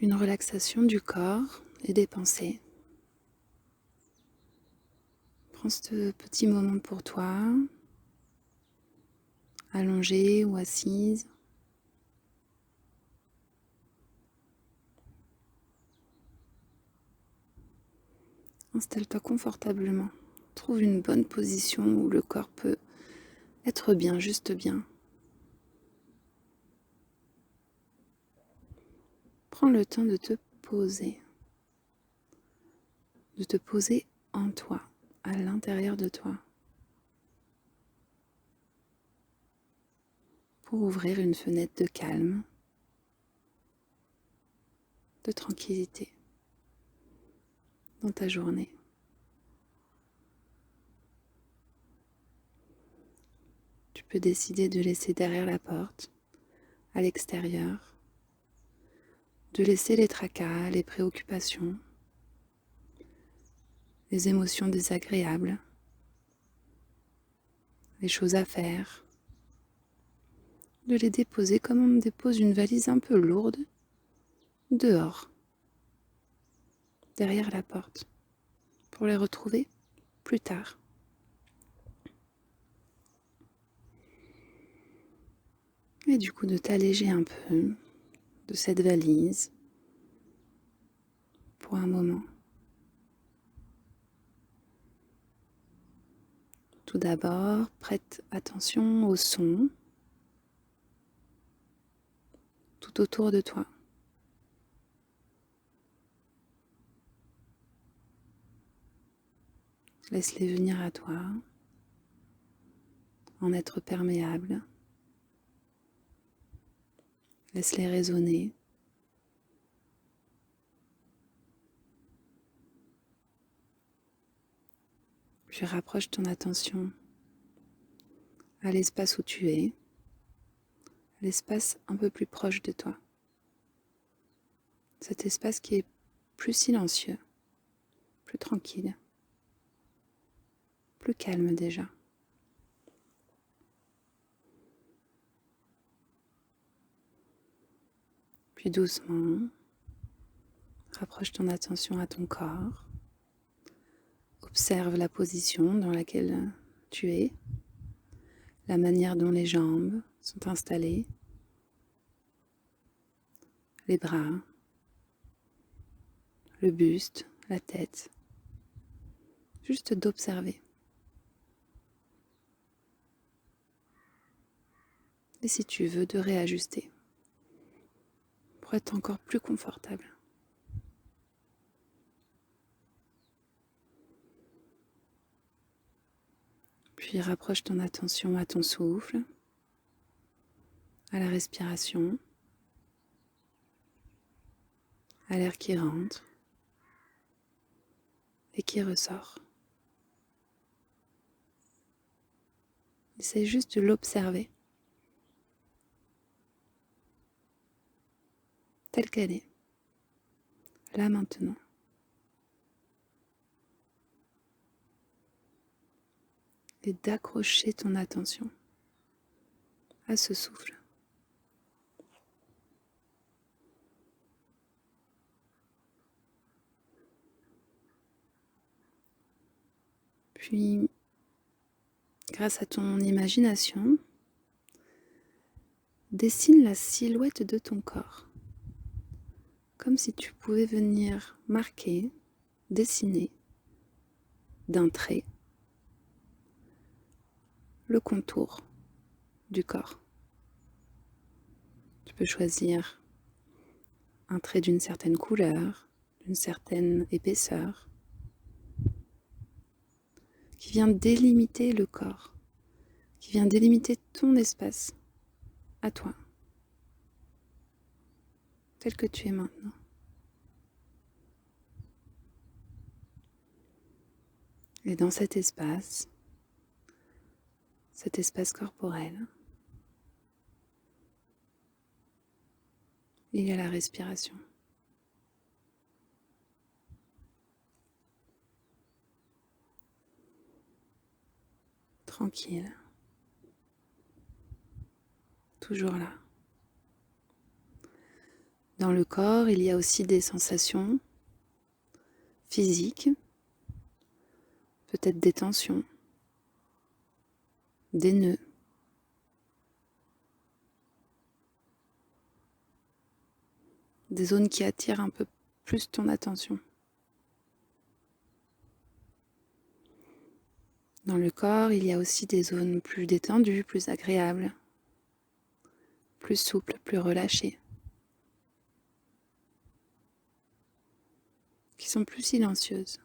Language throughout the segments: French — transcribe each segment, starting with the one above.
une relaxation du corps et des pensées. Prends ce petit moment pour toi, allongée ou assise. Installe-toi confortablement. Trouve une bonne position où le corps peut être bien, juste bien. Prends le temps de te poser en toi, à l'intérieur de toi, pour ouvrir une fenêtre de calme, de tranquillité dans ta journée. Tu peux décider de laisser derrière la porte, à l'extérieur, de laisser les tracas, les préoccupations, les émotions désagréables, les choses à faire, de les déposer comme on dépose une valise un peu lourde dehors, derrière la porte, pour les retrouver plus tard. Et du coup de t'alléger un peu de cette valise pour un moment. Tout d'abord, prête attention au son tout autour de toi. Laisse-les venir à toi, en être perméable. Laisse-les résonner. Puis rapproche ton attention à l'espace où tu es, à l'espace un peu plus proche de toi. Cet espace qui est plus silencieux, plus tranquille, plus calme déjà. Puis doucement, rapproche ton attention à ton corps. Observe la position dans laquelle tu es, la manière dont les jambes sont installées, les bras, le buste, la tête. Juste d'observer. Et si tu veux, de réajuster pour être encore plus confortable. Puis rapproche ton attention à ton souffle, à la respiration, à l'air qui rentre et qui ressort. Essaye juste de l'observer telle qu'elle est, là maintenant. Et d'accrocher ton attention à ce souffle. Puis, grâce à ton imagination, dessine la silhouette de ton corps, comme si tu pouvais venir marquer, dessiner d'un trait le contour du corps. Tu peux choisir un trait d'une certaine couleur, d'une certaine épaisseur, qui vient délimiter le corps, qui vient délimiter ton espace à toi, tel que tu es maintenant. Et dans cet espace corporel, il y a la respiration. Tranquille, toujours là. Dans le corps, il y a aussi des sensations physiques, peut-être des tensions, des nœuds. Des zones qui attirent un peu plus ton attention. Dans le corps, il y a aussi des zones plus détendues, plus agréables, plus souples, plus relâchées, qui sont plus silencieuses.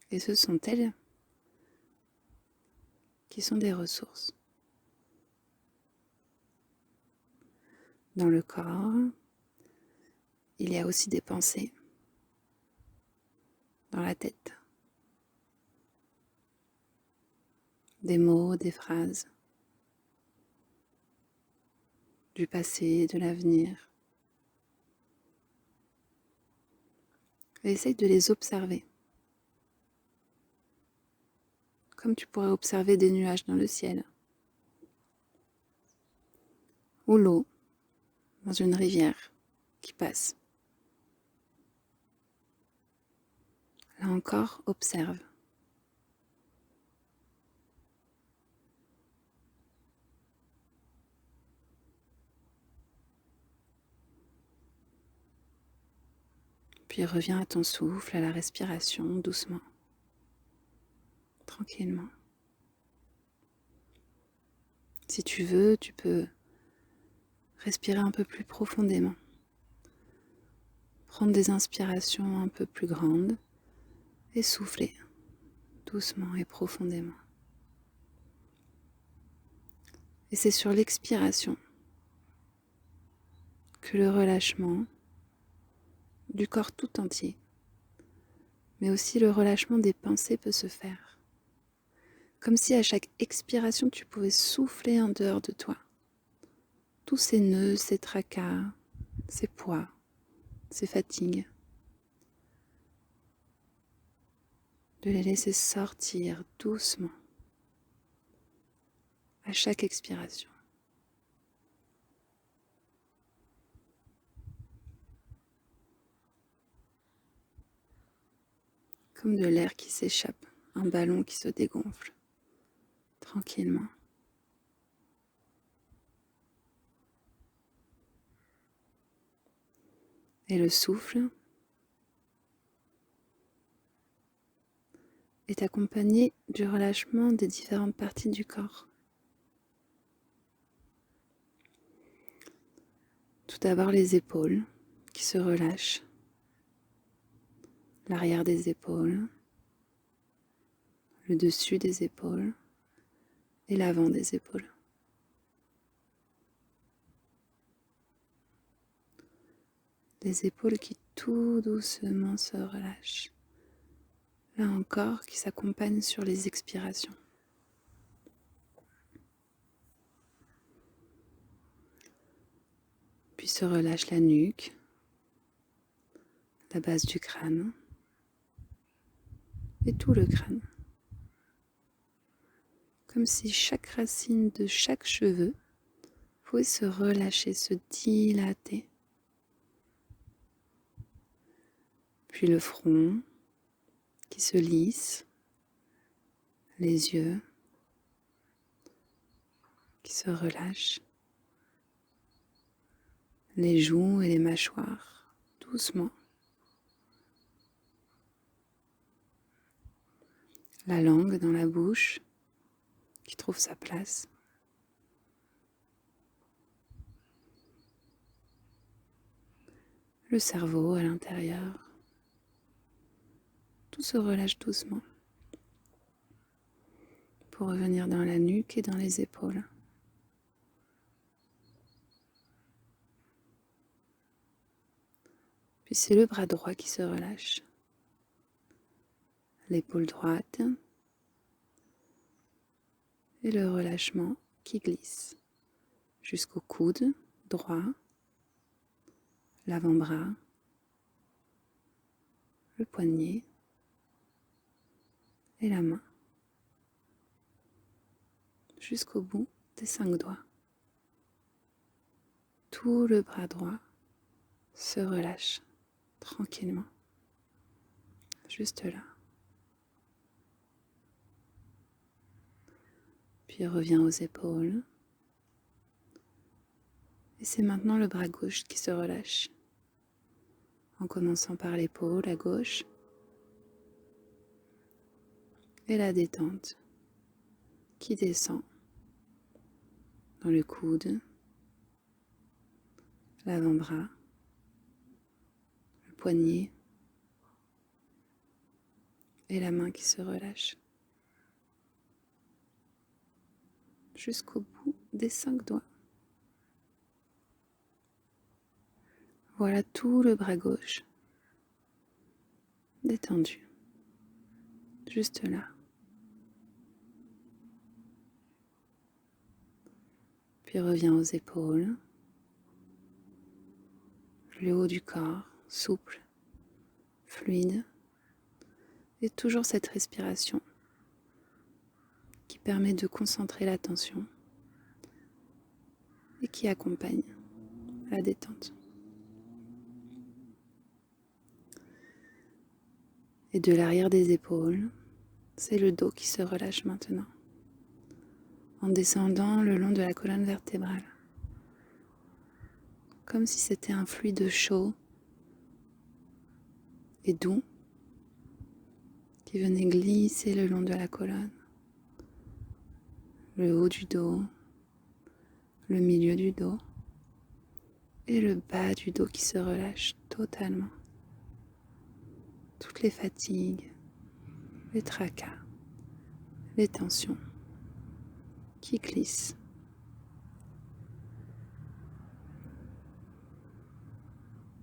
Et ce sont elles qui sont des ressources. Dans le corps, il y a aussi des pensées dans la tête, des mots, des phrases, du passé, de l'avenir. Et essaye de les observer, comme tu pourrais observer des nuages dans le ciel, ou l'eau dans une rivière qui passe. Là encore, observe. Puis reviens à ton souffle, à la respiration, doucement, tranquillement. Si tu veux, tu peux respirer un peu plus profondément. Prendre des inspirations un peu plus grandes et souffler doucement et profondément. Et c'est sur l'expiration que le relâchement du corps tout entier, mais aussi le relâchement des pensées peut se faire. Comme si à chaque expiration, tu pouvais souffler en dehors de toi. Tous ces nœuds, ces tracas, ces poids, ces fatigues. De les laisser sortir doucement à chaque expiration. Comme de l'air qui s'échappe, un ballon qui se dégonfle, tranquillement. Et le souffle est accompagné du relâchement des différentes parties du corps. Tout d'abord les épaules qui se relâchent, l'arrière des épaules, le dessus des épaules et l'avant des épaules. Les épaules qui tout doucement se relâchent. Là encore, qui s'accompagnent sur les expirations. Puis se relâche la nuque, la base du crâne et tout le crâne. Comme si chaque racine de chaque cheveu pouvait se relâcher, se dilater. Puis le front qui se lisse, les yeux qui se relâchent, les joues et les mâchoires, doucement. La langue dans la bouche qui trouve sa place. Le cerveau à l'intérieur. Tout se relâche doucement pour revenir dans la nuque et dans les épaules. Puis c'est le bras droit qui se relâche. L'épaule droite et le relâchement qui glisse jusqu'au coude droit, l'avant-bras, le poignet et la main, jusqu'au bout des 5 doigts. Tout le bras droit se relâche tranquillement, juste là. Puis reviens aux épaules. Et c'est maintenant le bras gauche qui se relâche, en commençant par l'épaule à gauche et la détente qui descend dans le coude, l'avant-bras, le poignet et la main qui se relâche jusqu'au bout des 5 doigts. Voilà tout le bras gauche détendu, juste là. Puis reviens aux épaules, le haut du corps, souple, fluide, et toujours cette respiration qui permet de concentrer l'attention et qui accompagne la détente. Et de l'arrière des épaules, c'est le dos qui se relâche maintenant, en descendant le long de la colonne vertébrale, comme si c'était un fluide chaud et doux qui venait glisser le long de la colonne, le haut du dos, le milieu du dos et le bas du dos qui se relâche totalement. Toutes les fatigues, les tracas, les tensions qui glissent.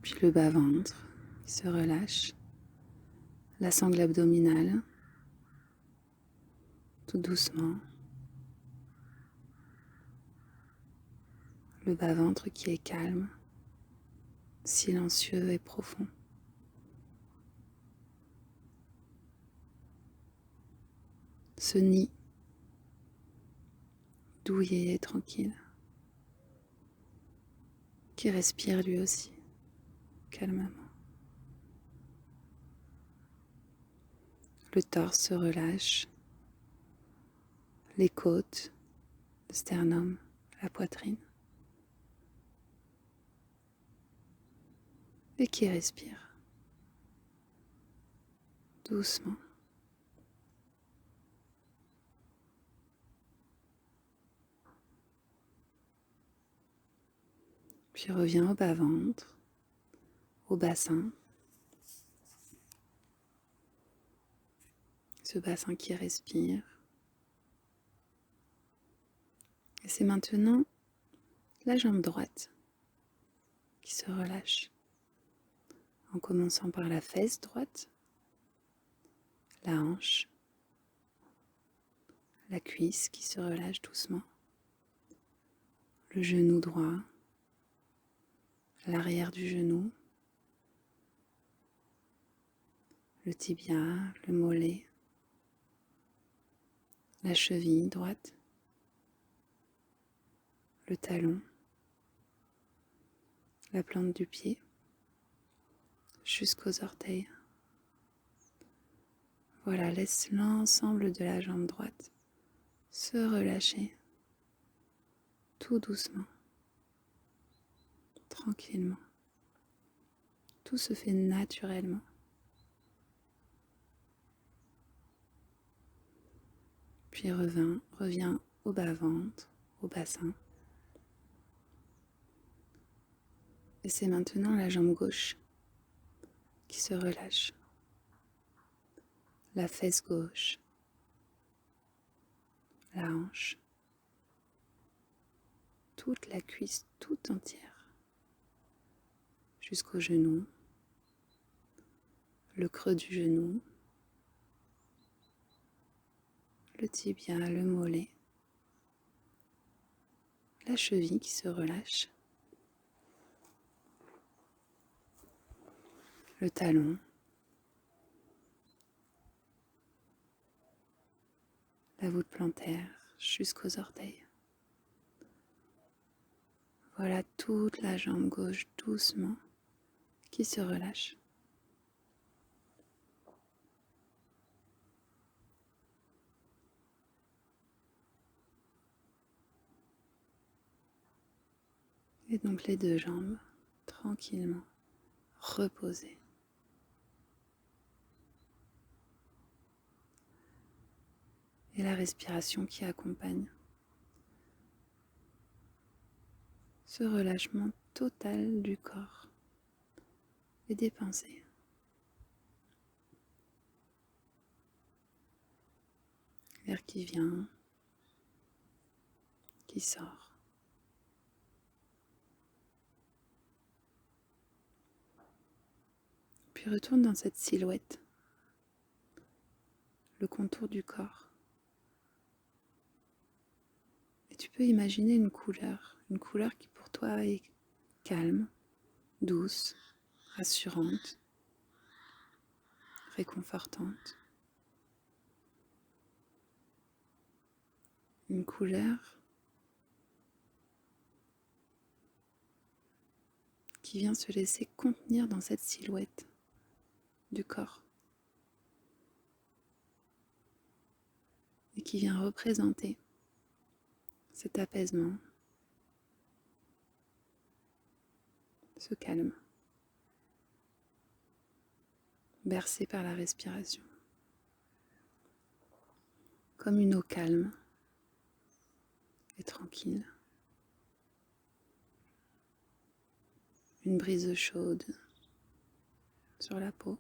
Puis le bas-ventre qui se relâche, la sangle abdominale, tout doucement. Le bas-ventre qui est calme, silencieux et profond. Ce nid douillet et tranquille, qui respire lui aussi, calmement. Le torse se relâche, les côtes, le sternum, la poitrine, et qui respire doucement. Puis reviens au bas-ventre, au bassin. Ce bassin qui respire. Et c'est maintenant la jambe droite qui se relâche, en commençant par la fesse droite, la hanche, la cuisse qui se relâche doucement, le genou droit, l'arrière du genou, le tibia, le mollet, la cheville droite, le talon, la plante du pied, jusqu'aux orteils. Voilà, laisse l'ensemble de la jambe droite se relâcher tout doucement, tranquillement. Tout se fait naturellement. Puis reviens au bas-ventre, au bassin. Et c'est maintenant la jambe gauche qui se relâche. La fesse gauche, la hanche, toute la cuisse tout entière, jusqu'au genou, le creux du genou, le tibia, le mollet, la cheville qui se relâche, le talon, la voûte plantaire jusqu'aux orteils. Voilà toute la jambe gauche doucement qui se relâche. Et donc les deux jambes tranquillement reposées. Et la respiration qui accompagne ce relâchement total du corps et des pensées. L'air qui vient, qui sort. Puis retourne dans cette silhouette, le contour du corps. Et tu peux imaginer une couleur qui pour toi est calme, douce, rassurante, réconfortante. Une couleur qui vient se laisser contenir dans cette silhouette du corps et qui vient représenter cet apaisement, ce calme, bercé par la respiration, comme une eau calme et tranquille, une brise chaude sur la peau,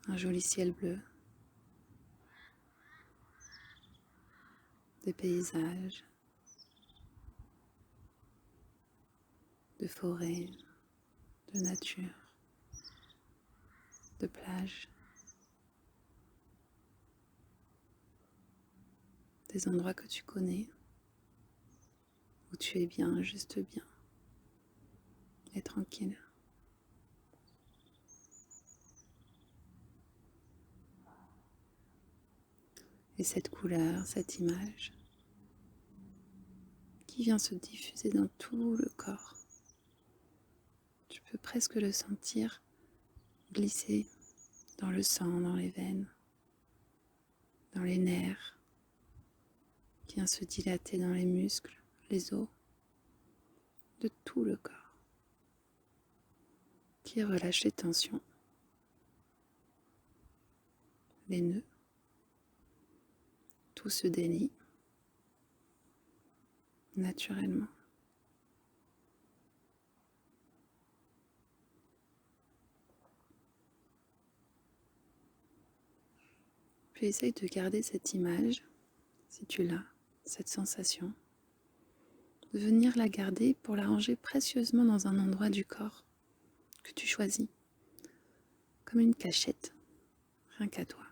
un joli ciel bleu, des paysages, de forêts, de nature, de plages, des endroits que tu connais, où tu es bien, juste bien et tranquille. Et cette couleur, cette image qui vient se diffuser dans tout le corps. Tu peux presque le sentir glisser dans le sang, dans les veines, dans les nerfs, qui vient se dilater dans les muscles, les os, de tout le corps, qui relâche les tensions, les nœuds, tout se délie naturellement. Puis essaye de garder cette image, si tu l'as, cette sensation, de venir la garder pour la ranger précieusement dans un endroit du corps que tu choisis, comme une cachette, rien qu'à toi.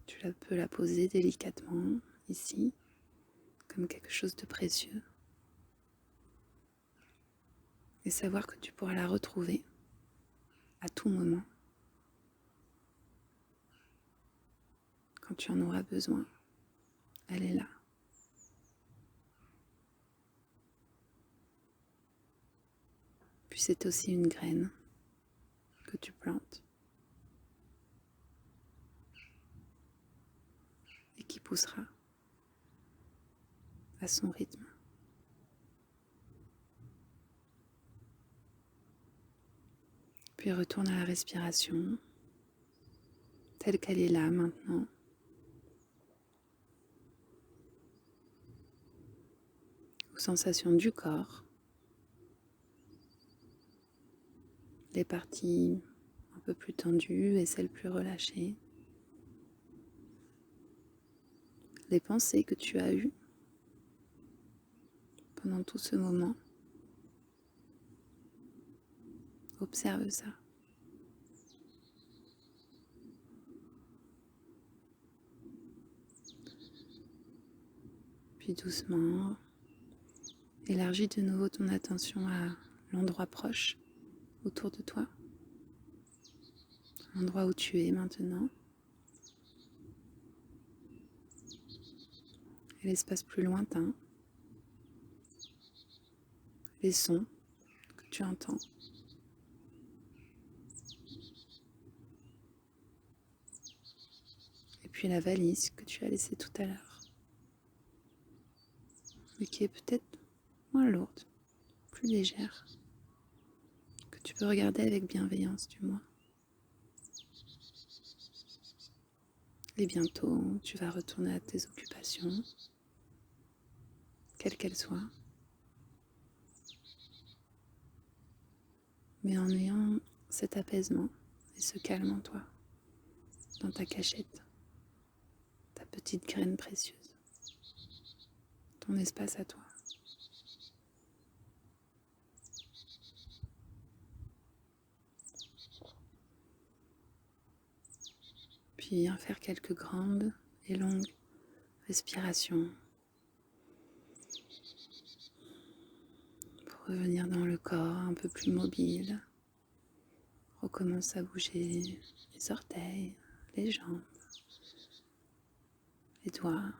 Tu peux la poser délicatement ici, comme quelque chose de précieux, et savoir que tu pourras la retrouver à tout moment, quand tu en auras besoin. Elle est là. Puis c'est aussi une graine que tu plantes et qui poussera à son rythme. Puis retourne à la respiration, telle qu'elle est là maintenant. Aux sensations du corps, les parties un peu plus tendues et celles plus relâchées, les pensées que tu as eues pendant tout ce moment. Observe ça. Puis doucement, élargis de nouveau ton attention à l'endroit proche autour de toi, l'endroit où tu es maintenant. et l'espace plus lointain, les sons que tu entends. Et puis la valise que tu as laissée tout à l'heure, mais qui est peut-être moins lourde, plus légère, que tu peux regarder avec bienveillance du moins. Et bientôt, tu vas retourner à tes occupations, quelles qu'elles soient, mais en ayant cet apaisement et ce calme en toi, dans ta cachette, ta petite graine précieuse, ton espace à toi. Puis viens faire quelques grandes et longues respirations pour revenir dans le corps un peu plus mobile. Recommence à bouger les orteils, les jambes, les doigts,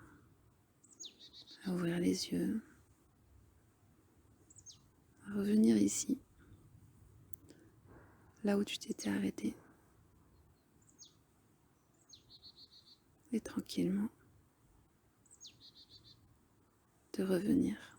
à ouvrir les yeux, à revenir ici, là où tu t'étais arrêté, et tranquillement de revenir